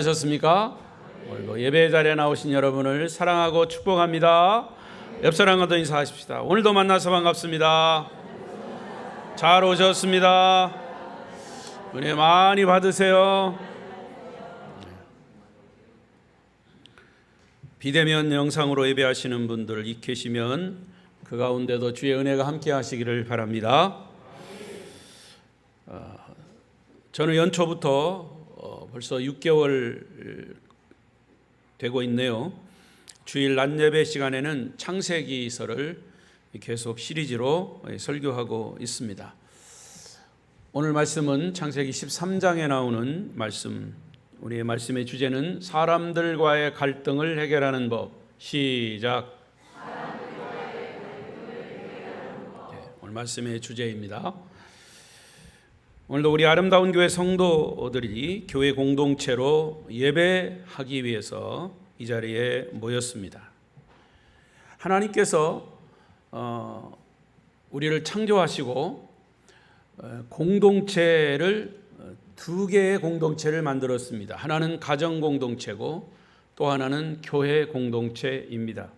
하셨습니까? 오늘도 예배 자리에 나오신 여러분을 사랑하고 축복합니다. 옆 사람과도 인사하십시다. 오늘도 만나서 반갑습니다. 잘 오셨습니다. 은혜 많이 받으세요. 비대면 영상으로 예배하시는 분들 계시면 그 가운데도 주의 은혜가 함께 하시기를 바랍니다. 저는 연초부터 벌써 6개월 되고 있네요. 주일 낮 예배 시간에는 창세기서를 계속 시리즈로 설교하고 있습니다. 오늘 말씀은 창세기 13장에 나오는 말씀. 우리의 말씀의 주제는 사람들과의 갈등을 해결하는 법. 시작. 오늘 말씀의 주제입니다. 오늘도 우리 아름다운 교회 성도들이 교회 공동체로 예배하기 위해서 이 자리에 모였습니다. 하나님께서 우리를 창조하시고 공동체를 두 개의 공동체를 만들었습니다. 하나는 가정 공동체고 또 하나는 교회 공동체입니다.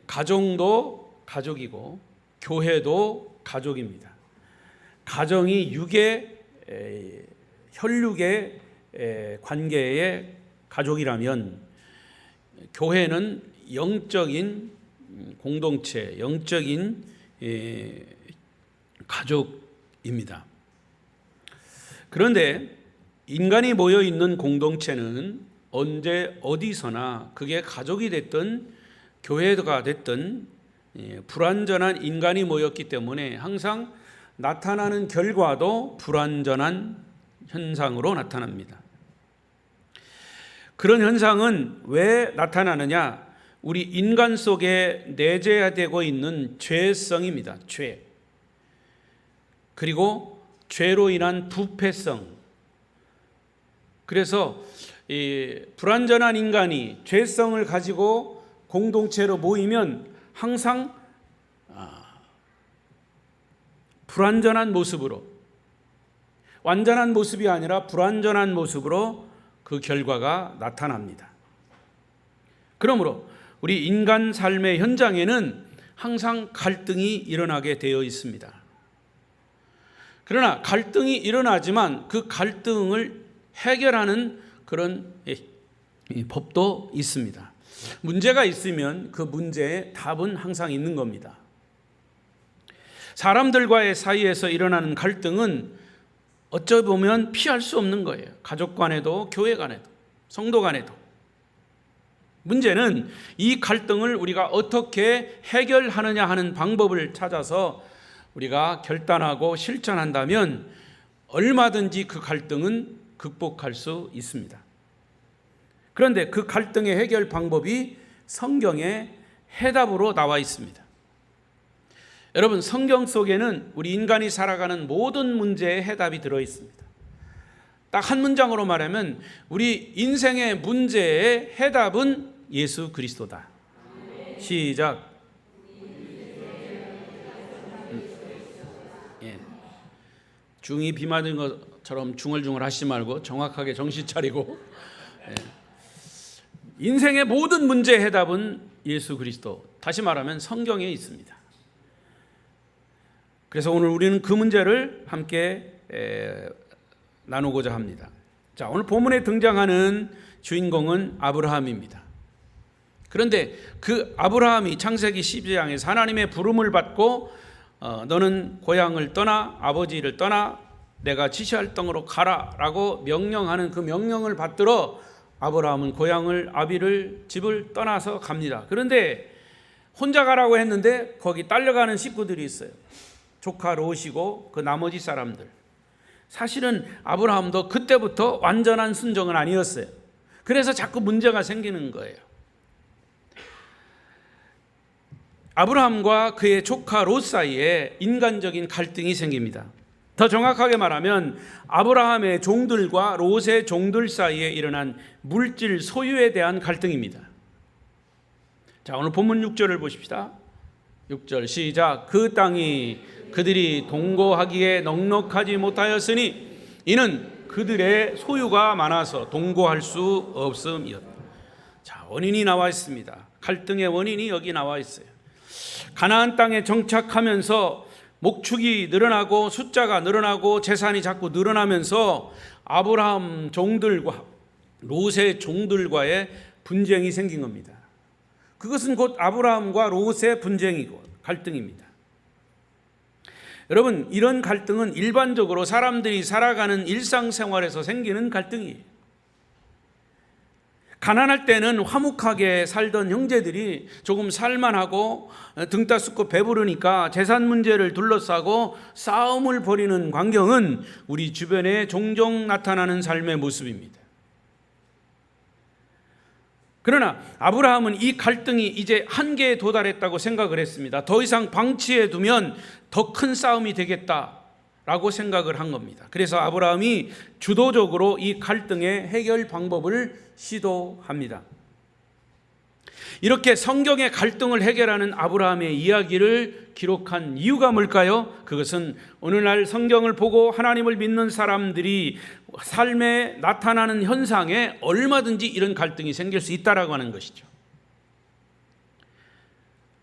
가정도 가족이고 교회도 가족입니다. 가정이 육의 혈육의 관계의 가족이라면 교회는 영적인 공동체, 영적인 가족입니다. 그런데 인간이 모여 있는 공동체는 언제 어디서나 그게 가족이 됐든 교회가 됐든 불완전한 인간이 모였기 때문에 항상 나타나는 결과도 불완전한 현상으로 나타납니다. 그런 현상은 왜 나타나느냐? 우리 인간 속에 내재되고 있는 죄성입니다. 죄. 그리고 죄로 인한 부패성. 그래서 이 불완전한 인간이 죄성을 가지고 공동체로 모이면 항상 불완전한 모습으로, 완전한 모습이 아니라 불완전한 모습으로 그 결과가 나타납니다. 그러므로 우리 인간 삶의 현장에는 항상 갈등이 일어나게 되어 있습니다. 그러나 갈등이 일어나지만 그 갈등을 해결하는 그런 법도 있습니다. 문제가 있으면 그 문제의 답은 항상 있는 겁니다. 사람들과의 사이에서 일어나는 갈등은 어쩌 보면 피할 수 없는 거예요. 가족 간에도 교회 간에도 성도 간에도. 문제는 이 갈등을 우리가 어떻게 해결하느냐 하는 방법을 찾아서 우리가 결단하고 실천한다면 얼마든지 그 갈등은 극복할 수 있습니다. 그런데 그 갈등의 해결 방법이 성경에 해답으로 나와 있습니다. 여러분, 성경 속에는 우리 인간이 살아가는 모든 문제에 해답이 들어 있습니다. 딱 한 문장으로 말하면 우리 인생의 문제의 해답은 예수 그리스도다. 시작. 중이 비 맞은 것처럼 중얼중얼 하시지 말고 정확하게 정신 차리고. 인생의 모든 문제의 해답은 예수 그리스도. 다시 말하면 성경에 있습니다. 그래서 오늘 우리는 그 문제를 함께 나누고자 합니다. 자, 오늘 본문에 등장하는 주인공은 아브라함입니다. 그런데 그 아브라함이 창세기 12장에서 하나님의 부름을 받고 너는 고향을 떠나 아버지를 떠나 내가 지시할 땅으로 가라라고 명령하는 그 명령을 받들어 아브라함은 고향을 아비를 집을 떠나서 갑니다. 그런데 혼자 가라고 했는데 거기 딸려가는 식구들이 있어요. 조카 롯이고 그 나머지 사람들. 사실은 아브라함도 그때부터 완전한 순종은 아니었어요. 그래서 자꾸 문제가 생기는 거예요. 아브라함과 그의 조카 롯 사이에 인간적인 갈등이 생깁니다. 더 정확하게 말하면 아브라함의 종들과 롯의 종들 사이에 일어난 물질 소유에 대한 갈등입니다. 자, 오늘 본문 6절을 보십시다. 6절 시작. 그 땅이 그들이 동거하기에 넉넉하지 못하였으니 이는 그들의 소유가 많아서 동거할 수 없음이었다. 자, 원인이 나와 있습니다. 갈등의 원인이 여기 나와 있어요. 가나안 땅에 정착하면서 목축이 늘어나고 숫자가 늘어나고 재산이 자꾸 늘어나면서 아브라함 종들과 롯의 종들과의 분쟁이 생긴 겁니다. 그것은 곧 아브라함과 롯의 분쟁이고 갈등입니다. 여러분, 이런 갈등은 일반적으로 사람들이 살아가는 일상생활에서 생기는 갈등이에요. 가난할 때는 화목하게 살던 형제들이 조금 살만하고 등 따숩고 배부르니까 재산 문제를 둘러싸고 싸움을 벌이는 광경은 우리 주변에 종종 나타나는 삶의 모습입니다. 그러나 아브라함은 이 갈등이 이제 한계에 도달했다고 생각을 했습니다. 더 이상 방치해 두면 더 큰 싸움이 되겠다라고 생각을 한 겁니다. 그래서 아브라함이 주도적으로 이 갈등의 해결 방법을 시도합니다. 이렇게 성경의 갈등을 해결하는 아브라함의 이야기를 기록한 이유가 뭘까요? 그것은 오늘날 성경을 보고 하나님을 믿는 사람들이 삶에 나타나는 현상에 얼마든지 이런 갈등이 생길 수 있다라고 하는 것이죠.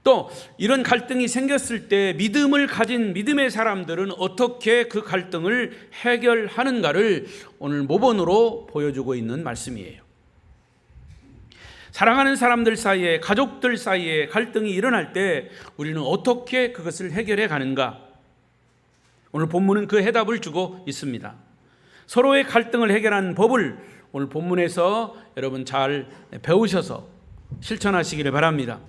또 이런 갈등이 생겼을 때 믿음을 가진 믿음의 사람들은 어떻게 그 갈등을 해결하는가를 오늘 모본으로 보여주고 있는 말씀이에요. 사랑하는 사람들 사이에, 가족들 사이에 갈등이 일어날 때 우리는 어떻게 그것을 해결해 가는가? 오늘 본문은 그 해답을 주고 있습니다. 서로의 갈등을 해결하는 법을 오늘 본문에서 여러분 잘 배우셔서 실천하시기를 바랍니다.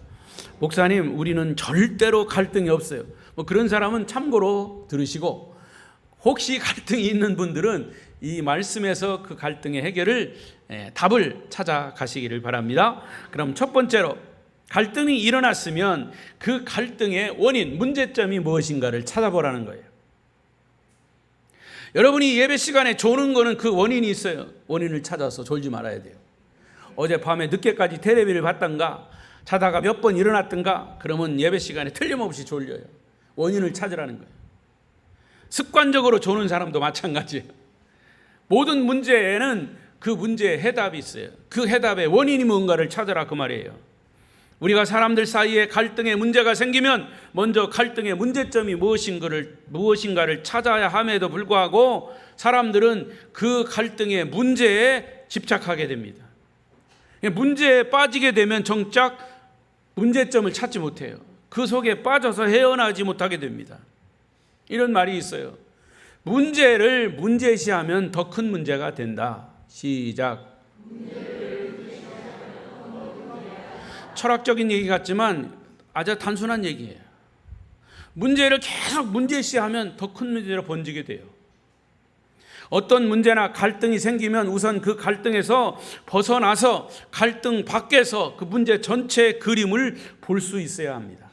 목사님, 우리는 절대로 갈등이 없어요. 그런 사람은 참고로 들으시고, 혹시 갈등이 있는 분들은 이 말씀에서 그 갈등의 해결을 답을 찾아가시기를 바랍니다. 그럼 첫 번째로, 갈등이 일어났으면 그 갈등의 원인, 문제점이 무엇인가를 찾아보라는 거예요. 여러분이 예배 시간에 조는 거는 그 원인이 있어요. 원인을 찾아서 졸지 말아야 돼요. 어젯밤에 늦게까지 텔레비를 봤던가, 자다가 몇 번 일어났던가, 그러면 예배 시간에 틀림없이 졸려요. 원인을 찾으라는 거예요. 습관적으로 조는 사람도 마찬가지예요. 모든 문제에는 그 문제의 해답이 있어요. 그 해답의 원인이 뭔가를 찾아라, 그 말이에요. 우리가 사람들 사이에 갈등의 문제가 생기면 먼저 갈등의 문제점이 무엇인가를 찾아야 함에도 불구하고 사람들은 그 갈등의 문제에 집착하게 됩니다. 문제에 빠지게 되면 정작 문제점을 찾지 못해요. 그 속에 빠져서 헤어나지 못하게 됩니다. 이런 말이 있어요. 문제를 문제시하면 더 큰 문제가 된다. 시작. 철학적인 얘기 같지만 아주 단순한 얘기예요. 문제를 계속 문제시하면 더 큰 문제로 번지게 돼요. 어떤 문제나 갈등이 생기면 우선 그 갈등에서 벗어나서 갈등 밖에서 그 문제 전체의 그림을 볼 수 있어야 합니다.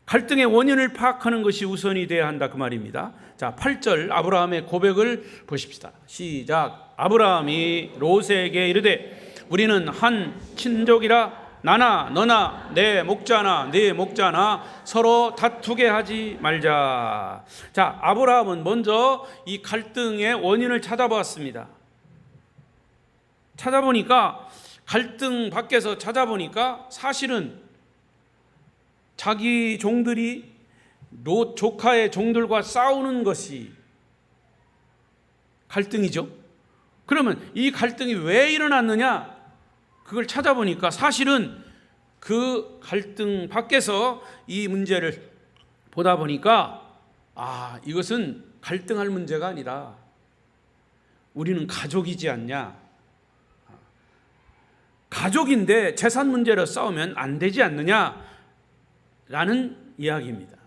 갈등의 원인을 파악하는 것이 우선이 돼야 한다, 그 말입니다. 자, 8절 아브라함의 고백을 보십시다. 시작. 아브라함이 롯에게 이르되 우리는 한 친족이라 나나 너나 내 목자나 네 목자나 서로 다투게 하지 말자. 자, 아브라함은 먼저 이 갈등의 원인을 찾아보았습니다. 갈등 밖에서 찾아보니까 사실은 자기 종들이 롯 조카의 종들과 싸우는 것이 갈등이죠. 그러면 이 갈등이 왜 일어났느냐? 그걸 찾아보니까 사실은 그 갈등 밖에서 이 문제를 보다 보니까 이것은 갈등할 문제가 아니라 우리는 가족이지 않냐? 가족인데 재산 문제로 싸우면 안 되지 않느냐? 라는 이야기입니다.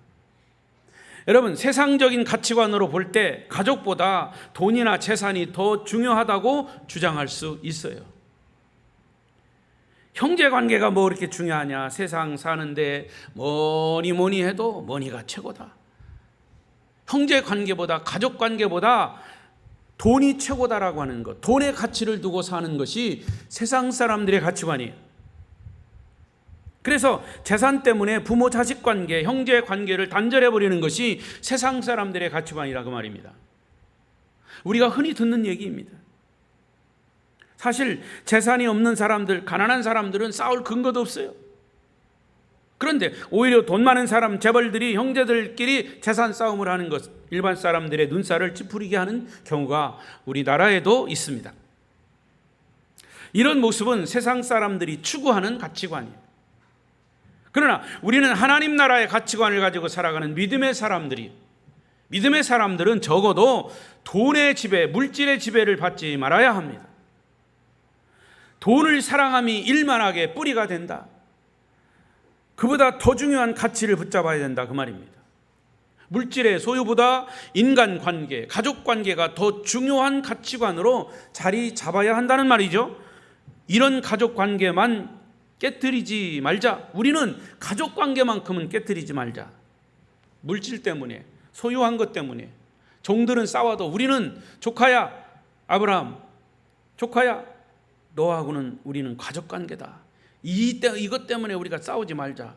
여러분, 세상적인 가치관으로 볼 때 가족보다 돈이나 재산이 더 중요하다고 주장할 수 있어요. 형제관계가 뭐 그렇게 중요하냐? 세상 사는데 뭐니 해도 머니가 최고다. 형제관계보다, 가족관계보다 돈이 최고다라고 하는 것, 돈의 가치를 두고 사는 것이 세상 사람들의 가치관이에요. 그래서 재산 때문에 부모 자식 관계, 형제 관계를 단절해 버리는 것이 세상 사람들의 가치관이라고 말입니다. 우리가 흔히 듣는 얘기입니다. 사실 재산이 없는 사람들, 가난한 사람들은 싸울 근거도 없어요. 그런데 오히려 돈 많은 사람, 재벌들이 형제들끼리 재산 싸움을 하는 것, 일반 사람들의 눈살을 찌푸리게 하는 경우가 우리나라에도 있습니다. 이런 모습은 세상 사람들이 추구하는 가치관이에요. 그러나 우리는 하나님 나라의 가치관을 가지고 살아가는 믿음의 사람들은 적어도 돈의 지배, 물질의 지배를 받지 말아야 합니다. 돈을 사랑함이 일만하게 뿌리가 된다. 그보다 더 중요한 가치를 붙잡아야 된다, 그 말입니다. 물질의 소유보다 인간관계, 가족관계가 더 중요한 가치관으로 자리 잡아야 한다는 말이죠. 이런 가족관계만 깨트리지 말자. 우리는 가족관계만큼은 깨트리지 말자. 물질 때문에, 소유한 것 때문에 종들은 싸워도 우리는 조카야, 아브라함, 조카야, 너하고는 우리는 가족관계다. 이것 때문에 우리가 싸우지 말자.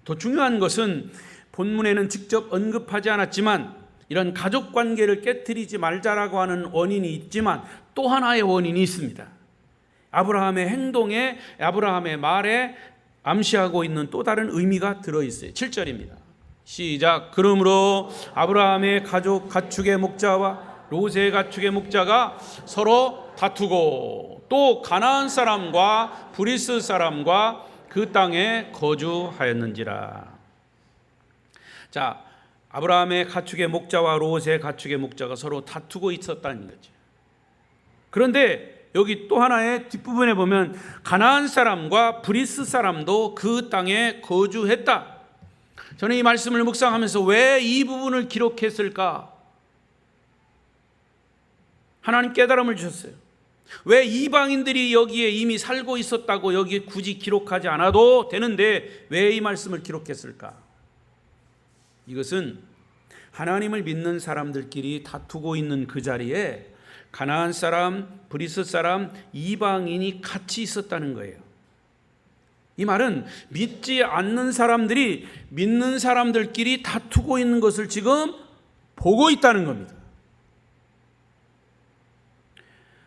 더 중요한 것은 본문에는 직접 언급하지 않았지만 이런 가족관계를 깨트리지 말자라고 하는 원인이 있지만 또 하나의 원인이 있습니다. 아브라함의 행동에, 아브라함의 말에 암시하고 있는 또 다른 의미가 들어있어요. 7절입니다. 시작. 그러므로 아브라함의 가축의 목자와 롯의 가축의 목자가 서로 다투고 또 가나안 사람과 브리스 사람과 그 땅에 거주하였는지라. 자, 아브라함의 가축의 목자와 롯의 가축의 목자가 서로 다투고 있었다는 거죠. 그런데 여기 또 하나의 뒷부분에 보면 가나안 사람과 브리스 사람도 그 땅에 거주했다. 저는 이 말씀을 묵상하면서 왜 이 부분을 기록했을까? 하나님 깨달음을 주셨어요. 왜 이방인들이 여기에 이미 살고 있었다고 여기에 굳이 기록하지 않아도 되는데 왜 이 말씀을 기록했을까? 이것은 하나님을 믿는 사람들끼리 다투고 있는 그 자리에 가나안 사람, 브리스 사람, 이방인이 같이 있었다는 거예요. 이 말은 믿지 않는 사람들이 믿는 사람들끼리 다투고 있는 것을 지금 보고 있다는 겁니다.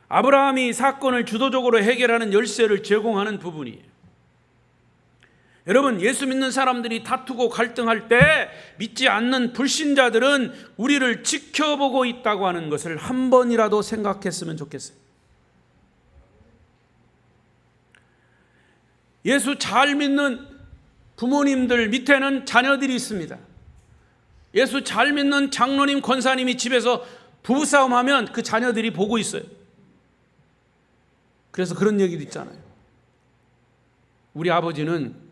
아브라함이 사건을 주도적으로 해결하는 열쇠를 제공하는 부분이에요. 여러분, 예수 믿는 사람들이 다투고 갈등할 때 믿지 않는 불신자들은 우리를 지켜보고 있다고 하는 것을 한 번이라도 생각했으면 좋겠어요. 예수 잘 믿는 부모님들 밑에는 자녀들이 있습니다. 예수 잘 믿는 장로님, 권사님이 집에서 부부싸움하면 그 자녀들이 보고 있어요. 그래서 그런 얘기도 있잖아요. 우리 아버지는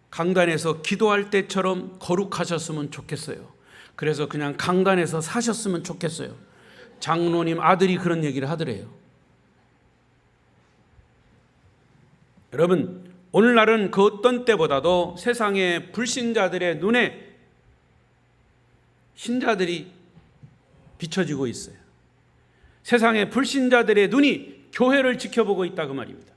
강단에서 기도할 때처럼 거룩하셨으면 좋겠어요. 그래서 그냥 강단에서 사셨으면 좋겠어요. 장로님 아들이 그런 얘기를 하더래요. 여러분, 오늘날은 그 어떤 때보다도 세상의 불신자들의 눈에 신자들이 비춰지고 있어요. 세상의 불신자들의 눈이 교회를 지켜보고 있다, 그 말입니다.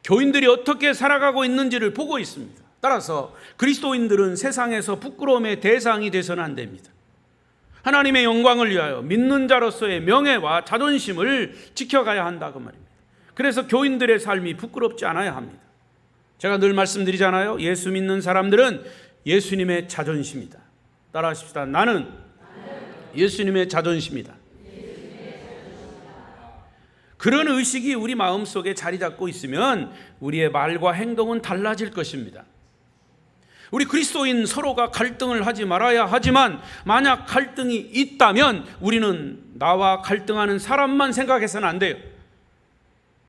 교인들이 어떻게 살아가고 있는지를 보고 있습니다. 따라서 그리스도인들은 세상에서 부끄러움의 대상이 돼서는 안 됩니다. 하나님의 영광을 위하여 믿는 자로서의 명예와 자존심을 지켜가야 한다, 그 말입니다. 그래서 교인들의 삶이 부끄럽지 않아야 합니다. 제가 늘 말씀드리잖아요. 예수 믿는 사람들은 예수님의 자존심이다. 따라하십시다. 나는 예수님의 자존심이다. 그런 의식이 우리 마음속에 자리 잡고 있으면 우리의 말과 행동은 달라질 것입니다. 우리 그리스도인 서로가 갈등을 하지 말아야 하지만 만약 갈등이 있다면 우리는 나와 갈등하는 사람만 생각해서는 안 돼요.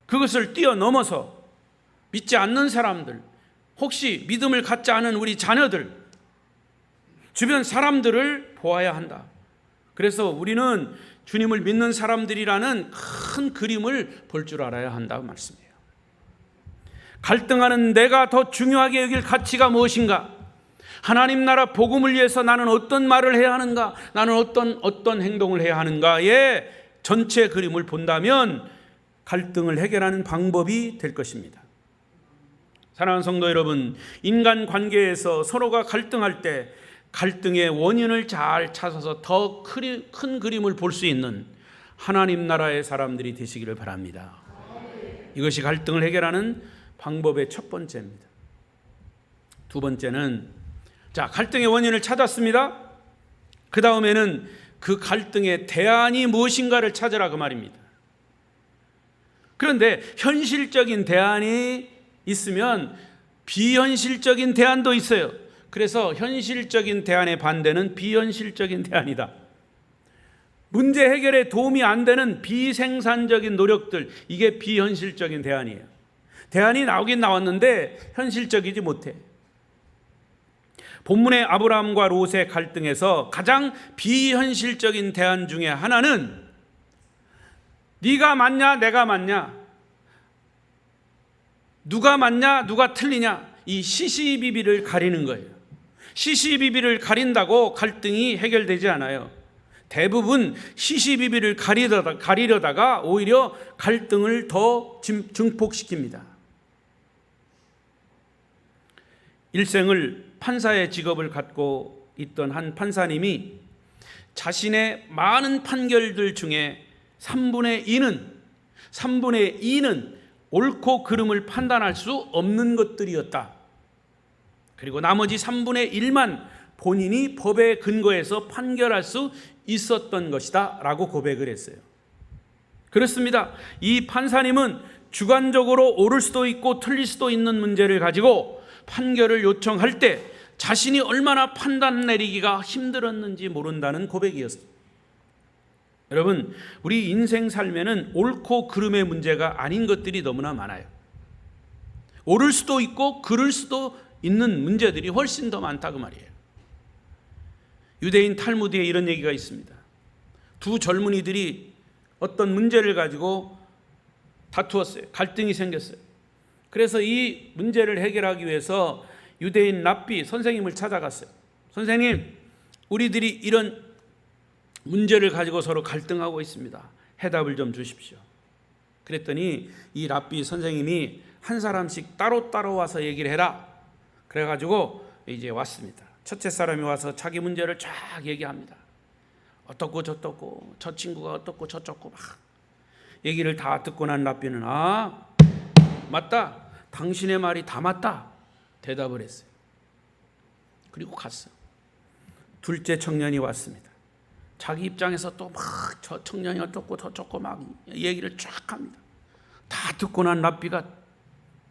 그것을 뛰어넘어서 믿지 않는 사람들, 혹시 믿음을 갖지 않은 우리 자녀들, 주변 사람들을 보아야 한다. 그래서 우리는 주님을 믿는 사람들이라는 큰 그림을 볼 줄 알아야 한다고 말씀이에요. 갈등하는 내가 더 중요하게 여길 가치가 무엇인가? 하나님 나라 복음을 위해서 나는 어떤 말을 해야 하는가? 나는 어떤 행동을 해야 하는가의 전체 그림을 본다면 갈등을 해결하는 방법이 될 것입니다. 사랑하는 성도 여러분, 인간 관계에서 서로가 갈등할 때 갈등의 원인을 잘 찾아서 더 큰 그림을 볼 수 있는 하나님 나라의 사람들이 되시기를 바랍니다. 이것이 갈등을 해결하는 방법의 첫 번째입니다. 두 번째는, 자, 갈등의 원인을 찾았습니다. 그 다음에는 그 갈등의 대안이 무엇인가를 찾으라, 그 말입니다. 그런데 현실적인 대안이 있으면 비현실적인 대안도 있어요. 그래서 현실적인 대안의 반대는 비현실적인 대안이다. 문제 해결에 도움이 안 되는 비생산적인 노력들, 이게 비현실적인 대안이에요. 대안이 나오긴 나왔는데 현실적이지 못해. 본문의 아브라함과 롯의 갈등에서 가장 비현실적인 대안 중에 하나는 네가 맞냐 내가 맞냐, 누가 맞냐 누가 틀리냐, 이 시시비비를 가리는 거예요. 시시비비를 가린다고 갈등이 해결되지 않아요. 대부분 시시비비를 가리려다가 오히려 갈등을 더 증폭시킵니다. 일생을 판사의 직업을 갖고 있던 한 판사님이 자신의 많은 판결들 중에 3분의 2는 옳고 그름을 판단할 수 없는 것들이었다. 그리고 나머지 3분의 1만 본인이 법에 근거해서 판결할 수 있었던 것이다 라고 고백을 했어요. 그렇습니다. 이 판사님은 주관적으로 옳을 수도 있고 틀릴 수도 있는 문제를 가지고 판결을 요청할 때 자신이 얼마나 판단 내리기가 힘들었는지 모른다는 고백이었습니다. 여러분, 우리 인생 삶에는 옳고 그름의 문제가 아닌 것들이 너무나 많아요. 옳을 수도 있고 그를 수도 있는 문제들이 훨씬 더 많다, 그 말이에요. 유대인 탈무드에 이런 얘기가 있습니다. 두 젊은이들이 어떤 문제를 가지고 다투었어요. 갈등이 생겼어요. 그래서 이 문제를 해결하기 위해서 유대인 랍비 선생님을 찾아갔어요. 선생님, 우리들이 이런 문제를 가지고 서로 갈등하고 있습니다. 해답을 좀 주십시오. 그랬더니 이 랍비 선생님이 한 사람씩 따로따로 와서 얘기를 해라. 그래가지고 이제 왔습니다. 첫째 사람이 와서 자기 문제를 쫙 얘기합니다. 어떻고 저떻고 저 친구가 어떻고 저쩌고 막 얘기를 다 듣고 난 랍비는 아, 맞다. 당신의 말이 다 맞다. 대답을 했어요. 그리고 갔어요. 둘째 청년이 왔습니다. 자기 입장에서 또 막 저 청년이 어떻고 저쩌고 막 얘기를 쫙 합니다. 다 듣고 난 랍비가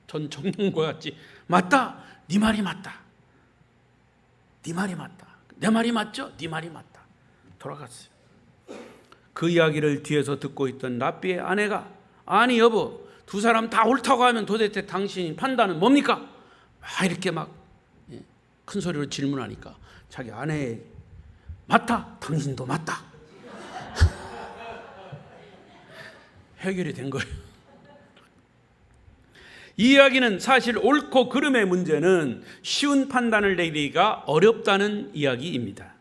전 청년과 같이 맞다. 네 말이 맞다. 네 말이 맞다. 내 말이 맞죠? 네 말이 맞다. 돌아갔어요. 그 이야기를 뒤에서 듣고 있던 랍비의 아내가 아니 여보, 두 사람 다 옳다고 하면 도대체 당신 판단은 뭡니까? 이렇게 막 큰 소리로 질문하니까 자기 아내 맞다. 당신도 맞다. 해결이 된 거예요. 이 이야기는 사실 옳고 그름의 문제는 쉬운 판단을 내리기가 어렵다는 이야기입니다.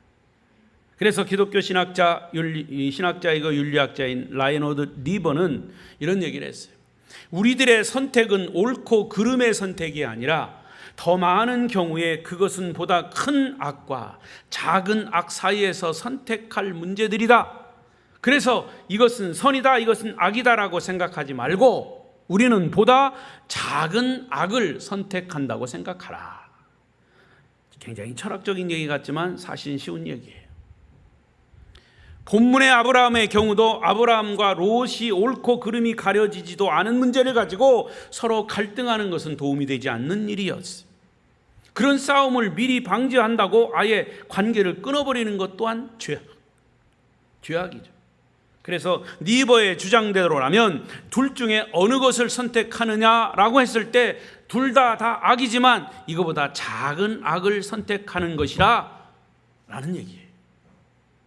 그래서 기독교 신학자이고 윤리학자인 라이너드 리버는 이런 얘기를 했어요. 우리들의 선택은 옳고 그름의 선택이 아니라 더 많은 경우에 그것은 보다 큰 악과 작은 악 사이에서 선택할 문제들이다. 그래서 이것은 선이다, 이것은 악이다라고 생각하지 말고 우리는 보다 작은 악을 선택한다고 생각하라. 굉장히 철학적인 얘기 같지만 사실 쉬운 얘기예요. 본문의 아브라함의 경우도 아브라함과 롯이 옳고 그름이 가려지지도 않은 문제를 가지고 서로 갈등하는 것은 도움이 되지 않는 일이었어요. 그런 싸움을 미리 방지한다고 아예 관계를 끊어버리는 것 또한 죄악이죠. 그래서 니버의 주장대로라면 둘 중에 어느 것을 선택하느냐라고 했을 때 둘 다 악이지만 이거보다 작은 악을 선택하는 것이라 라는 얘기예요.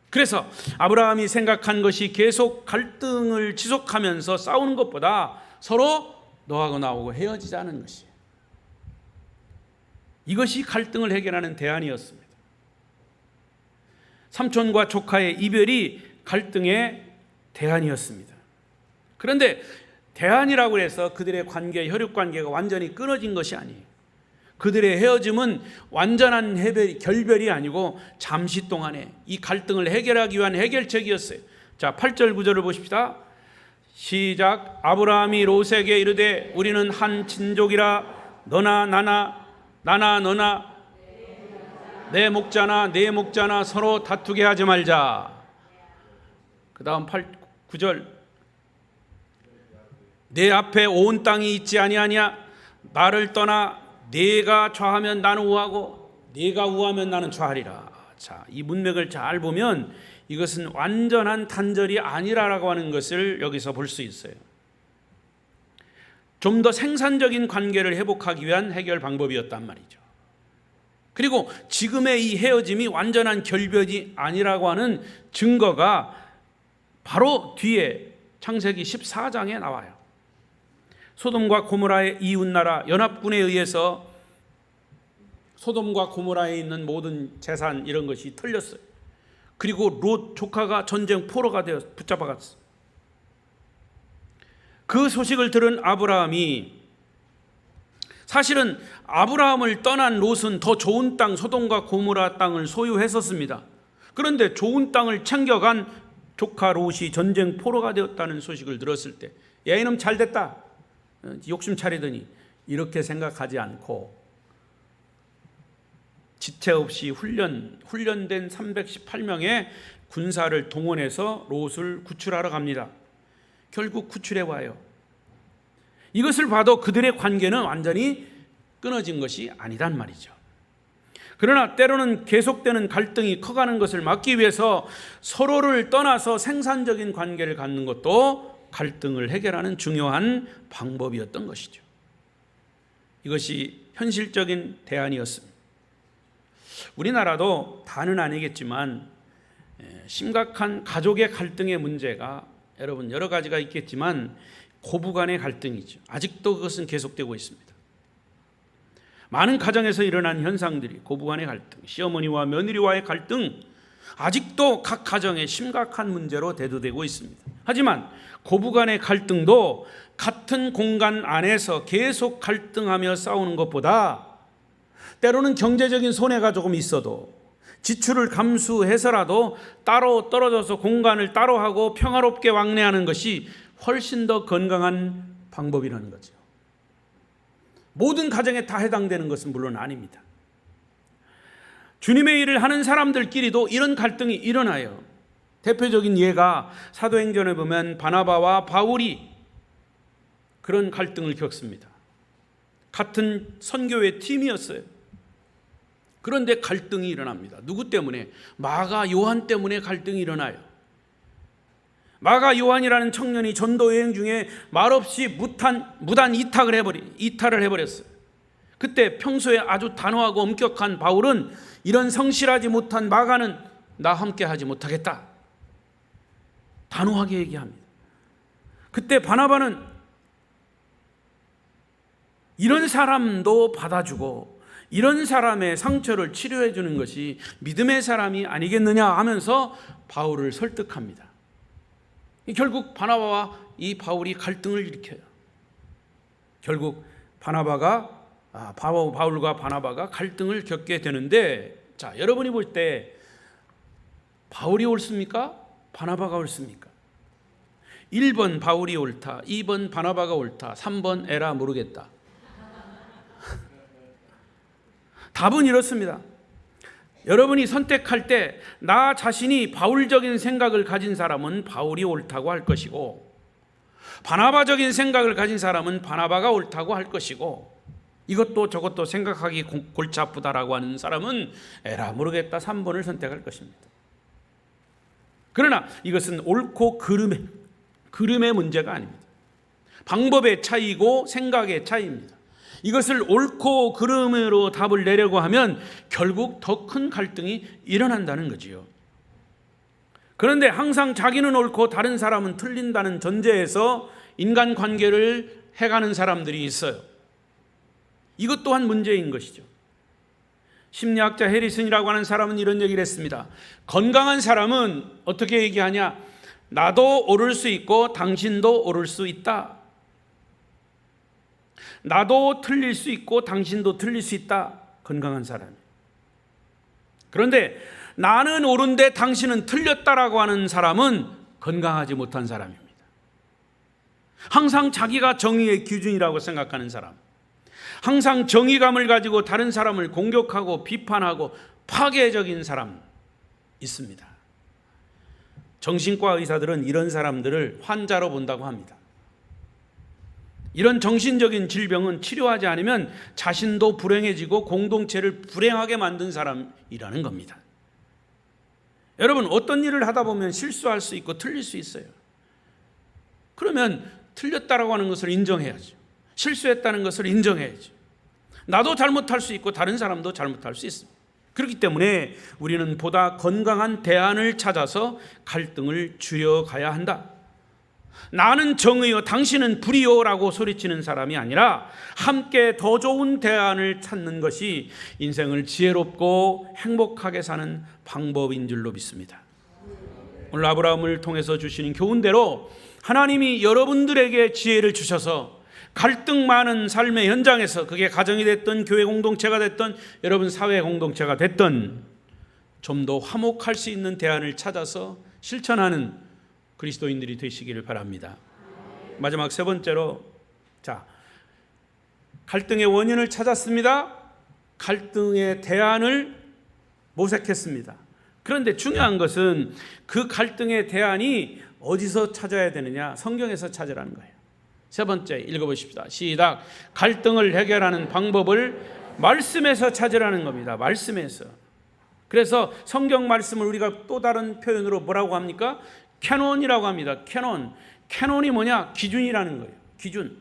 그래서 아브라함이 생각한 것이 계속 갈등을 지속하면서 싸우는 것보다 서로 너하고 나하고 헤어지자는 것이에요. 이것이 갈등을 해결하는 대안이었습니다. 삼촌과 조카의 이별이 갈등의 대안이었습니다. 그런데 대안이라고 해서 그들의 관계, 혈육 관계가 완전히 끊어진 것이 아니에요. 그들의 헤어짐은 완전한 결별이 아니고 잠시 동안에 이 갈등을 해결하기 위한 해결책이었어요. 자, 8절 9절을 보십시다. 시작. 아브라함이 롯에게 이르되 우리는 한 친족이라 너나 나나 너나 내 목자나 네 목자나 서로 다투게 하지 말자. 그 다음 9절. 내 앞에 온 땅이 있지 아니하냐. 나를 떠나 네가 좌하면 나는 우하고 네가 우하면 나는 좌하리라. 자, 이 문맥을 잘 보면 이것은 완전한 단절이 아니라라고 하는 것을 여기서 볼 수 있어요. 좀 더 생산적인 관계를 회복하기 위한 해결 방법이었단 말이죠. 그리고 지금의 이 헤어짐이 완전한 결별이 아니라고 하는 증거가 바로 뒤에 창세기 14장에 나와요. 소돔과 고모라의 이웃나라 연합군에 의해서 소돔과 고모라에 있는 모든 재산 이런 것이 털렸어요. 그리고 롯 조카가 전쟁 포로가 되어 붙잡아갔어요. 그 소식을 들은 아브라함이, 사실은 아브라함을 떠난 롯은 더 좋은 땅 소돔과 고모라 땅을 소유했었습니다. 그런데 좋은 땅을 챙겨간 조카 롯이 전쟁 포로가 되었다는 소식을 들었을 때 야, 이놈 잘됐다, 욕심 차리더니 이렇게 생각하지 않고 지체 없이 훈련된 318명의 군사를 동원해서 롯을 구출하러 갑니다. 결국 구출해 와요. 이것을 봐도 그들의 관계는 완전히 끊어진 것이 아니란 말이죠. 그러나 때로는 계속되는 갈등이 커가는 것을 막기 위해서 서로를 떠나서 생산적인 관계를 갖는 것도 갈등을 해결하는 중요한 방법이었던 것이죠. 이것이 현실적인 대안이었습니다. 우리나라도 다는 아니겠지만 심각한 가족의 갈등의 문제가 여러분 여러 가지가 있겠지만 고부간의 갈등이죠. 아직도 그것은 계속되고 있습니다. 많은 가정에서 일어난 현상들이 고부간의 갈등, 시어머니와 며느리와의 갈등, 아직도 각 가정에 심각한 문제로 대두되고 있습니다. 하지만 고부간의 갈등도 같은 공간 안에서 계속 갈등하며 싸우는 것보다 때로는 경제적인 손해가 조금 있어도 지출을 감수해서라도 따로 떨어져서 공간을 따로 하고 평화롭게 왕래하는 것이 훨씬 더 건강한 방법이라는 거죠. 모든 가정에 다 해당되는 것은 물론 아닙니다. 주님의 일을 하는 사람들끼리도 이런 갈등이 일어나요. 대표적인 예가 사도행전에 보면 바나바와 바울이 그런 갈등을 겪습니다. 같은 선교회 팀이었어요. 그런데 갈등이 일어납니다. 누구 때문에? 마가 요한 때문에 갈등이 일어나요. 마가 요한이라는 청년이 전도 여행 중에 말없이 무단 이탈을 해버렸어요. 그때 평소에 아주 단호하고 엄격한 바울은 이런 성실하지 못한 마가는 나 함께 하지 못하겠다, 단호하게 얘기합니다. 그때 바나바는 이런 사람도 받아주고 이런 사람의 상처를 치료해 주는 것이 믿음의 사람이 아니겠느냐 하면서 바울을 설득합니다. 결국 바나바와 이 바울이 갈등을 일으켜요. 결국 바울과 바나바가 갈등을 겪게 되는데, 자, 여러분이 볼 때 바울이 옳습니까? 바나바가 옳습니까? 1번 바울이 옳다, 2번 바나바가 옳다, 3번 에라 모르겠다. 답은 이렇습니다. 여러분이 선택할 때 나 자신이 바울적인 생각을 가진 사람은 바울이 옳다고 할 것이고, 바나바적인 생각을 가진 사람은 바나바가 옳다고 할 것이고, 이것도 저것도 생각하기 골치 아프다라고 하는 사람은 에라 모르겠다 3번을 선택할 것입니다. 그러나 이것은 옳고 그름의 문제가 아닙니다. 방법의 차이고 생각의 차이입니다. 이것을 옳고 그름으로 답을 내려고 하면 결국 더 큰 갈등이 일어난다는 거지요. 그런데 항상 자기는 옳고 다른 사람은 틀린다는 전제에서 인간관계를 해가는 사람들이 있어요. 이것 또한 문제인 것이죠. 심리학자 해리슨이라고 하는 사람은 이런 얘기를 했습니다. 건강한 사람은 어떻게 얘기하냐? 나도 오를 수 있고 당신도 오를 수 있다. 나도 틀릴 수 있고 당신도 틀릴 수 있다. 건강한 사람. 그런데 나는 옳은데 당신은 틀렸다라고 하는 사람은 건강하지 못한 사람입니다. 항상 자기가 정의의 기준이라고 생각하는 사람, 항상 정의감을 가지고 다른 사람을 공격하고 비판하고 파괴적인 사람 있습니다. 정신과 의사들은 이런 사람들을 환자로 본다고 합니다. 이런 정신적인 질병은 치료하지 않으면 자신도 불행해지고 공동체를 불행하게 만든 사람이라는 겁니다. 여러분, 어떤 일을 하다 보면 실수할 수 있고 틀릴 수 있어요. 그러면 틀렸다라고 하는 것을 인정해야죠. 실수했다는 것을 인정해야죠. 나도 잘못할 수 있고 다른 사람도 잘못할 수 있습니다. 그렇기 때문에 우리는 보다 건강한 대안을 찾아서 갈등을 줄여가야 한다. 나는 정의요 당신은 불의요 라고 소리치는 사람이 아니라 함께 더 좋은 대안을 찾는 것이 인생을 지혜롭고 행복하게 사는 방법인 줄로 믿습니다. 오늘 아브라함을 통해서 주시는 교훈대로 하나님이 여러분들에게 지혜를 주셔서 갈등 많은 삶의 현장에서, 그게 가정이 됐든 교회 공동체가 됐든 여러분 사회 공동체가 됐든, 좀 더 화목할 수 있는 대안을 찾아서 실천하는 그리스도인들이 되시기를 바랍니다. 마지막 세 번째로, 갈등의 원인을 찾았습니다. 갈등의 대안을 모색했습니다. 그런데 중요한 것은 그 갈등의 대안이 어디서 찾아야 되느냐? 성경에서 찾으라는 거예요. 세 번째 읽어보십시다. 시작. 갈등을 해결하는 방법을 말씀에서 찾으라는 겁니다. 말씀에서. 그래서 성경 말씀을 우리가 또 다른 표현으로 뭐라고 합니까? 캐논이라고 합니다. 캐논이 뭐냐? 기준이라는 거예요. 기준.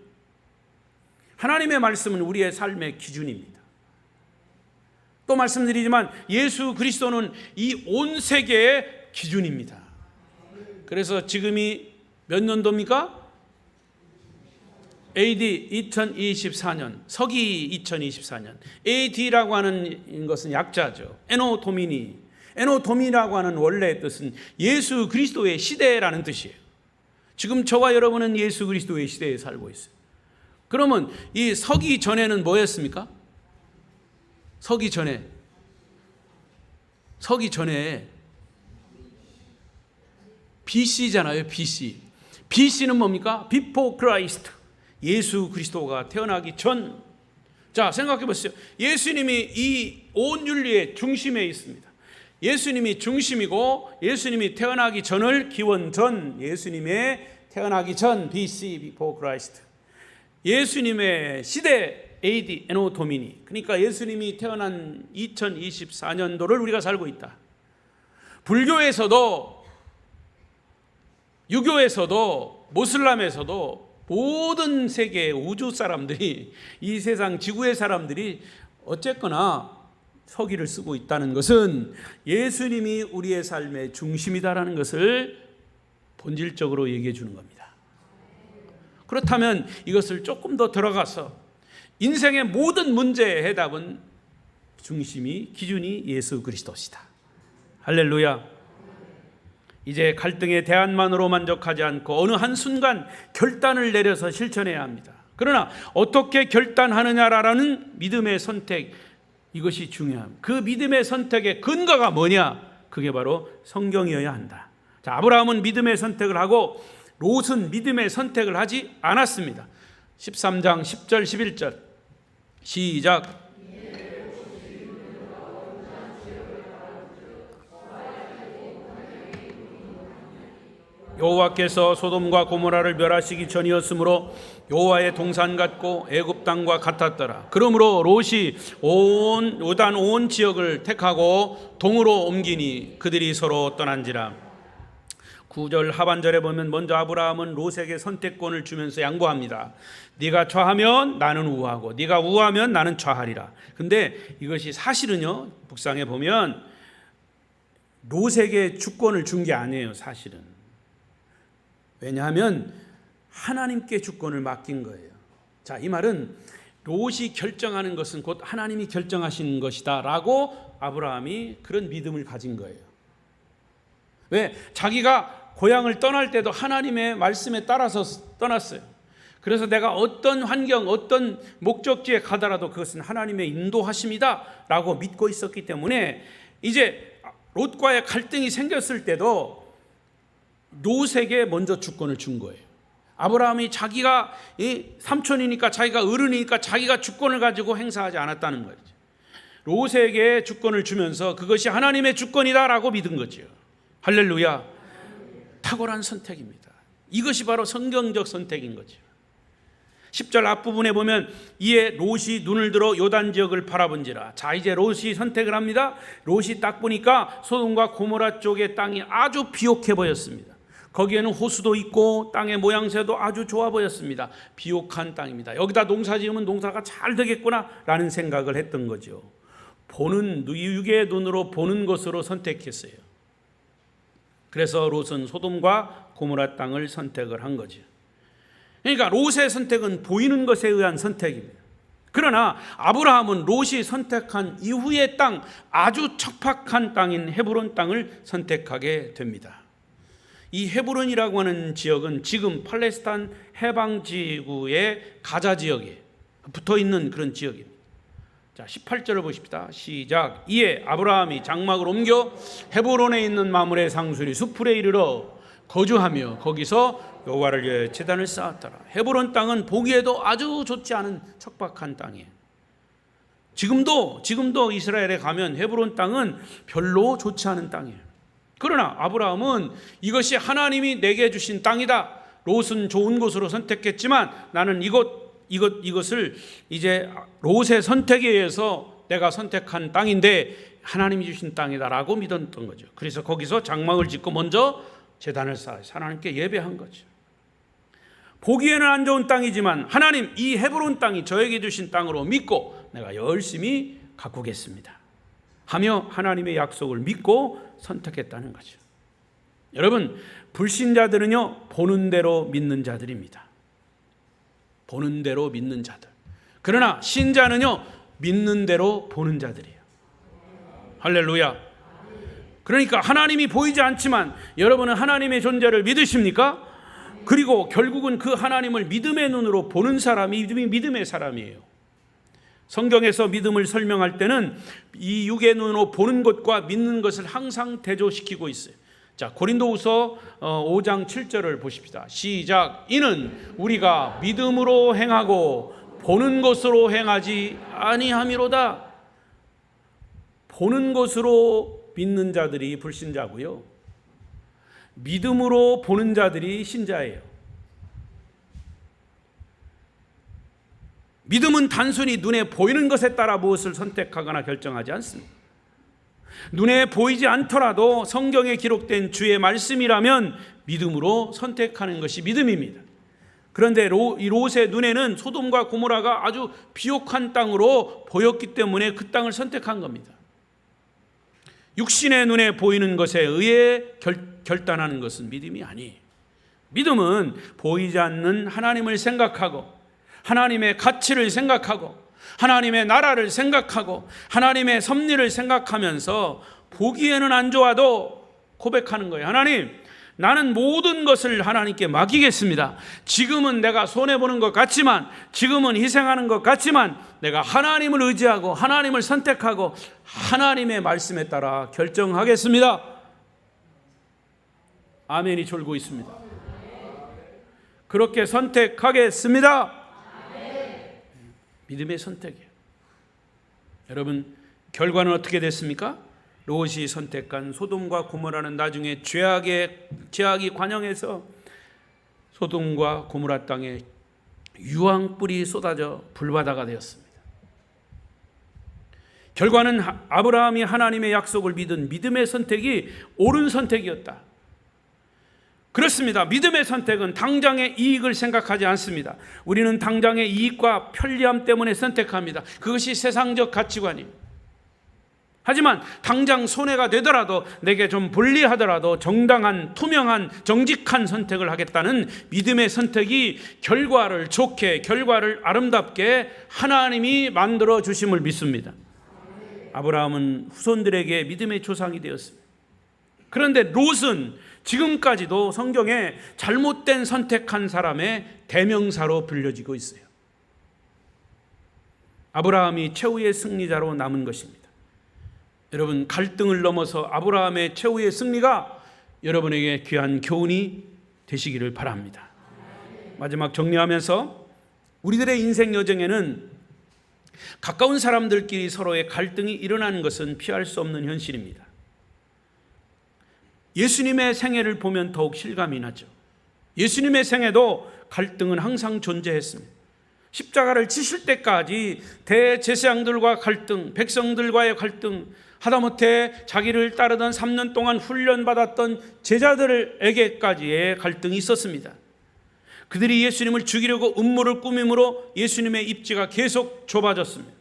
하나님의 말씀은 우리의 삶의 기준입니다. 또 말씀드리지만 예수 그리스도는 이 온 세계의 기준입니다. 그래서 지금이 몇 년도입니까? AD 2024년, 서기 2024년. AD라고 하는 것은 약자죠. 에노 도미니라고 하는 원래의 뜻은 예수 그리스도의 시대라는 뜻이에요. 지금 저와 여러분은 예수 그리스도의 시대에 살고 있어요. 그러면 이 서기 전에는 뭐였습니까? 서기 전에 BC잖아요. BC는 뭡니까? Before Christ. 예수 그리스도가 태어나기 전. 자, 생각해 보세요. 예수님이 이 온 윤리의 중심에 있습니다. 예수님이 중심이고 예수님이 태어나기 전을 기원전, 예수님의 태어나기 전 BC, Before Christ. 예수님의 시대 AD, 에노 도미니. 그러니까 예수님이 태어난 2024년도를 우리가 살고 있다. 불교에서도, 유교에서도, 모슬람에서도 모든 세계의 우주 사람들이, 이 세상 지구의 사람들이 어쨌거나 서기를 쓰고 있다는 것은 예수님이 우리의 삶의 중심이다라는 것을 본질적으로 얘기해 주는 겁니다. 그렇다면 이것을 조금 더 들어가서 인생의 모든 문제의 해답은 중심이, 기준이 예수 그리스도시다. 할렐루야. 이제 갈등의 대안만으로 만족하지 않고 어느 한순간 결단을 내려서 실천해야 합니다. 그러나 어떻게 결단하느냐라는 믿음의 선택, 이것이 중요합니다. 그 믿음의 선택의 근거가 뭐냐? 그게 바로 성경이어야 한다. 자, 아브라함은 믿음의 선택을 하고 롯은 믿음의 선택을 하지 않았습니다. 13장 10절 11절 시작. 여호와께서 소돔과 고모라를 멸하시기 전이었으므로 여호와의 동산 같고 애굽 땅과 같았더라. 그러므로 롯이 요단 온 지역을 택하고 동으로 옮기니 그들이 서로 떠난지라. 9절 하반절에 보면 먼저 아브라함은 롯에게 선택권을 주면서 양보합니다. 네가 좌하면 나는 우하고 네가 우하면 나는 좌하리라. 근데 이것이 사실은요, 북상에 보면 롯에게 주권을 준 게 아니에요. 사실은. 왜냐하면 하나님께 주권을 맡긴 거예요. 자, 이 말은 롯이 결정하는 것은 곧 하나님이 결정하신 것이다 라고 아브라함이 그런 믿음을 가진 거예요. 왜? 자기가 고향을 떠날 때도 하나님의 말씀에 따라서 떠났어요. 그래서 내가 어떤 환경, 어떤 목적지에 가더라도 그것은 하나님의 인도하심이다라고 믿고 있었기 때문에 이제 롯과의 갈등이 생겼을 때도 롯에게 먼저 주권을 준 거예요. 아브라함이 자기가 삼촌이니까, 자기가 어른이니까 자기가 주권을 가지고 행사하지 않았다는 거죠. 롯에게 주권을 주면서 그것이 하나님의 주권이다라고 믿은 거죠. 할렐루야. 탁월한 선택입니다. 이것이 바로 성경적 선택인 거죠. 10절 앞부분에 보면 이에 롯이 눈을 들어 요단 지역을 바라본지라. 자, 이제 롯이 선택을 합니다. 롯이 딱 보니까 소돔과 고모라 쪽의 땅이 아주 비옥해 보였습니다. 거기에는 호수도 있고 땅의 모양새도 아주 좋아 보였습니다. 비옥한 땅입니다. 여기다 농사 지으면 농사가 잘 되겠구나라는 생각을 했던 거죠. 보는, 육의 눈으로 보는 것으로 선택했어요. 그래서 롯은 소돔과 고모라 땅을 선택을 한 거죠. 그러니까 롯의 선택은 보이는 것에 의한 선택입니다. 그러나 아브라함은 롯이 선택한 이후의 땅, 아주 척박한 땅인 헤브론 땅을 선택하게 됩니다. 이 헤브론이라고 하는 지역은 지금 팔레스타인 해방지구의 가자 지역에 붙어있는 그런 지역입니다. 자, 18절을 보십시다. 시작. 이에 아브라함이 장막을 옮겨 헤브론에 있는 마므레 상수리 수풀에 이르러 거주하며 거기서 여호와를 위해 제단을 쌓았더라. 헤브론 땅은 보기에도 아주 좋지 않은 척박한 땅이에요. 지금도 이스라엘에 가면 헤브론 땅은 별로 좋지 않은 땅이에요. 그러나 아브라함은 이것이 하나님이 내게 주신 땅이다. 롯은 좋은 곳으로 선택했지만 나는 이것을 이제 롯의 선택에 의해서 내가 선택한 땅인데 하나님이 주신 땅이다라고 믿었던 거죠. 그래서 거기서 장막을 짓고 먼저 제단을 쌓아서 하나님께 예배한 거죠. 보기에는 안 좋은 땅이지만 하나님, 이 헤브론 땅이 저에게 주신 땅으로 믿고 내가 열심히 가꾸겠습니다 하며 하나님의 약속을 믿고 선택했다는 거죠. 여러분, 불신자들은요, 보는 대로 믿는 자들입니다. 보는 대로 믿는 자들. 그러나 신자는요, 믿는 대로 보는 자들이에요. 할렐루야. 그러니까 하나님이 보이지 않지만 여러분은 하나님의 존재를 믿으십니까? 그리고 결국은 그 하나님을 믿음의 눈으로 보는 사람이 믿음의 사람이에요. 성경에서 믿음을 설명할 때는 이 육의 눈으로 보는 것과 믿는 것을 항상 대조시키고 있어요. 자, 고린도후서 5장 7절을 보십시다. 시작. 이는 우리가 믿음으로 행하고 보는 것으로 행하지 아니함이로다. 보는 것으로 믿는 자들이 불신자고요, 믿음으로 보는 자들이 신자예요. 믿음은 단순히 눈에 보이는 것에 따라 무엇을 선택하거나 결정하지 않습니다. 눈에 보이지 않더라도 성경에 기록된 주의 말씀이라면 믿음으로 선택하는 것이 믿음입니다. 그런데 이 롯의 눈에는 소돔과 고모라가 아주 비옥한 땅으로 보였기 때문에 그 땅을 선택한 겁니다. 육신의 눈에 보이는 것에 의해 결단하는 것은 믿음이 아니에요. 믿음은 보이지 않는 하나님을 생각하고 하나님의 가치를 생각하고 하나님의 나라를 생각하고 하나님의 섭리를 생각하면서 보기에는 안 좋아도 고백하는 거예요. 하나님, 나는 모든 것을 하나님께 맡기겠습니다. 지금은 내가 손해보는 것 같지만, 지금은 희생하는 것 같지만 내가 하나님을 의지하고 하나님을 선택하고 하나님의 말씀에 따라 결정하겠습니다. 아멘이 졸고 있습니다. 그렇게 선택하겠습니다. 믿음의 선택이에요. 여러분, 결과는 어떻게 됐습니까? 롯이 선택한 소돔과 고모라는 나중에 죄악이 관영해서 소돔과 고모라 땅에 유황불이 쏟아져 불바다가 되었습니다. 결과는 아브라함이 하나님의 약속을 믿은 믿음의 선택이 옳은 선택이었다. 그렇습니다. 믿음의 선택은 당장의 이익을 생각하지 않습니다. 우리는 당장의 이익과 편리함 때문에 선택합니다. 그것이 세상적 가치관이에요. 하지만 당장 손해가 되더라도, 내게 좀 불리하더라도 정당한, 투명한, 정직한 선택을 하겠다는 믿음의 선택이 결과를 좋게, 결과를 아름답게 하나님이 만들어 주심을 믿습니다. 아브라함은 후손들에게 믿음의 조상이 되었습니다. 그런데 롯은 지금까지도 성경에 잘못된 선택한 사람의 대명사로 불려지고 있어요. 아브라함이 최후의 승리자로 남은 것입니다. 여러분, 갈등을 넘어서 아브라함의 최후의 승리가 여러분에게 귀한 교훈이 되시기를 바랍니다. 마지막 정리하면서, 우리들의 인생 여정에는 가까운 사람들끼리 서로의 갈등이 일어나는 것은 피할 수 없는 현실입니다. 예수님의 생애를 보면 더욱 실감이 나죠. 예수님의 생애도 갈등은 항상 존재했습니다. 십자가를 지실 때까지 대제사장들과 갈등, 백성들과의 갈등, 하다못해 자기를 따르던 3년 동안 훈련받았던 제자들에게까지의 갈등이 있었습니다. 그들이 예수님을 죽이려고 음모를 꾸밈으로 예수님의 입지가 계속 좁아졌습니다.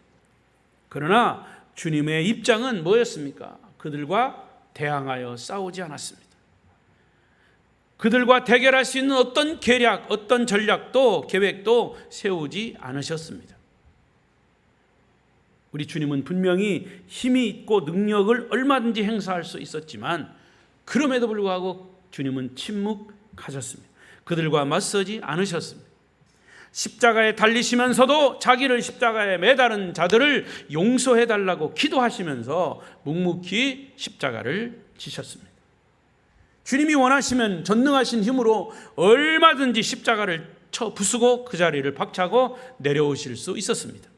그러나 주님의 입장은 뭐였습니까? 그들과 대항하여 싸우지 않았습니다. 그들과 대결할 수 있는 어떤 계략, 어떤 전략도 계획도 세우지 않으셨습니다. 우리 주님은 분명히 힘이 있고 능력을 얼마든지 행사할 수 있었지만 그럼에도 불구하고 주님은 침묵하셨습니다. 그들과 맞서지 않으셨습니다. 십자가에 달리시면서도 자기를 십자가에 매다른 자들을 용서해달라고 기도하시면서 묵묵히 십자가를 지셨습니다. 주님이 원하시면 전능하신 힘으로 얼마든지 십자가를 쳐 부수고 그 자리를 박차고 내려오실 수 있었습니다.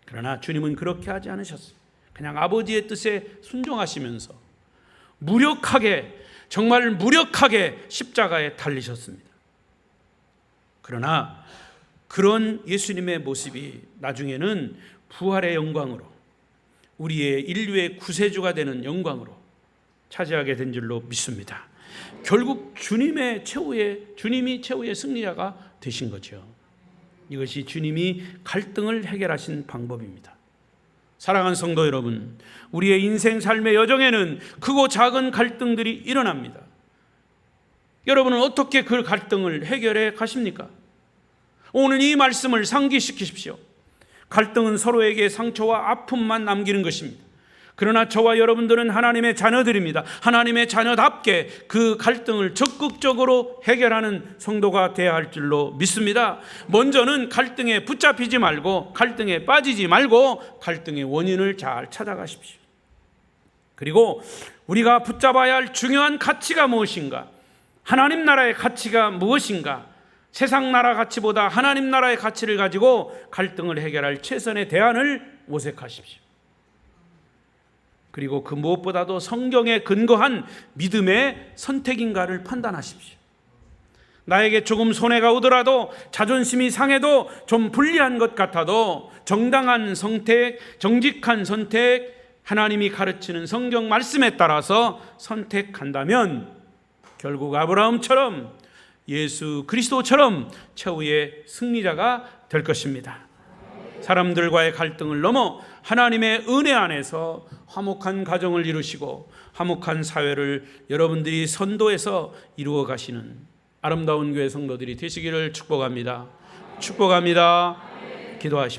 그러나 주님은 그렇게 하지 않으셨어요. 그냥 아버지의 뜻에 순종하시면서 무력하게, 정말 무력하게 십자가에 달리셨습니다. 그러나 그런 예수님의 모습이 나중에는 부활의 영광으로, 우리의 인류의 구세주가 되는 영광으로 차지하게 된 줄로 믿습니다. 결국 주님이 최후의 승리자가 되신 거죠. 이것이 주님이 갈등을 해결하신 방법입니다. 사랑하는 성도 여러분, 우리의 인생 삶의 여정에는 크고 작은 갈등들이 일어납니다. 여러분은 어떻게 그 갈등을 해결해 가십니까? 오늘 이 말씀을 상기시키십시오. 갈등은 서로에게 상처와 아픔만 남기는 것입니다. 그러나 저와 여러분들은 하나님의 자녀들입니다. 하나님의 자녀답게 그 갈등을 적극적으로 해결하는 성도가 되어야 할 줄로 믿습니다. 먼저는 갈등에 붙잡히지 말고, 갈등에 빠지지 말고 갈등의 원인을 잘 찾아가십시오. 그리고 우리가 붙잡아야 할 중요한 가치가 무엇인가, 하나님 나라의 가치가 무엇인가, 세상 나라 가치보다 하나님 나라의 가치를 가지고 갈등을 해결할 최선의 대안을 모색하십시오. 그리고 그 무엇보다도 성경에 근거한 믿음의 선택인가를 판단하십시오. 나에게 조금 손해가 오더라도, 자존심이 상해도, 좀 불리한 것 같아도 정당한 선택, 정직한 선택, 하나님이 가르치는 성경 말씀에 따라서 선택한다면 결국 아브라함처럼, 예수 그리스도처럼 최후의 승리자가 될 것입니다. 사람들과의 갈등을 넘어 하나님의 은혜 안에서 화목한 가정을 이루시고 화목한 사회를 여러분들이 선도해서 이루어 가시는 아름다운 교회 성도들이 되시기를 축복합니다. 축복합니다. 기도하십시오.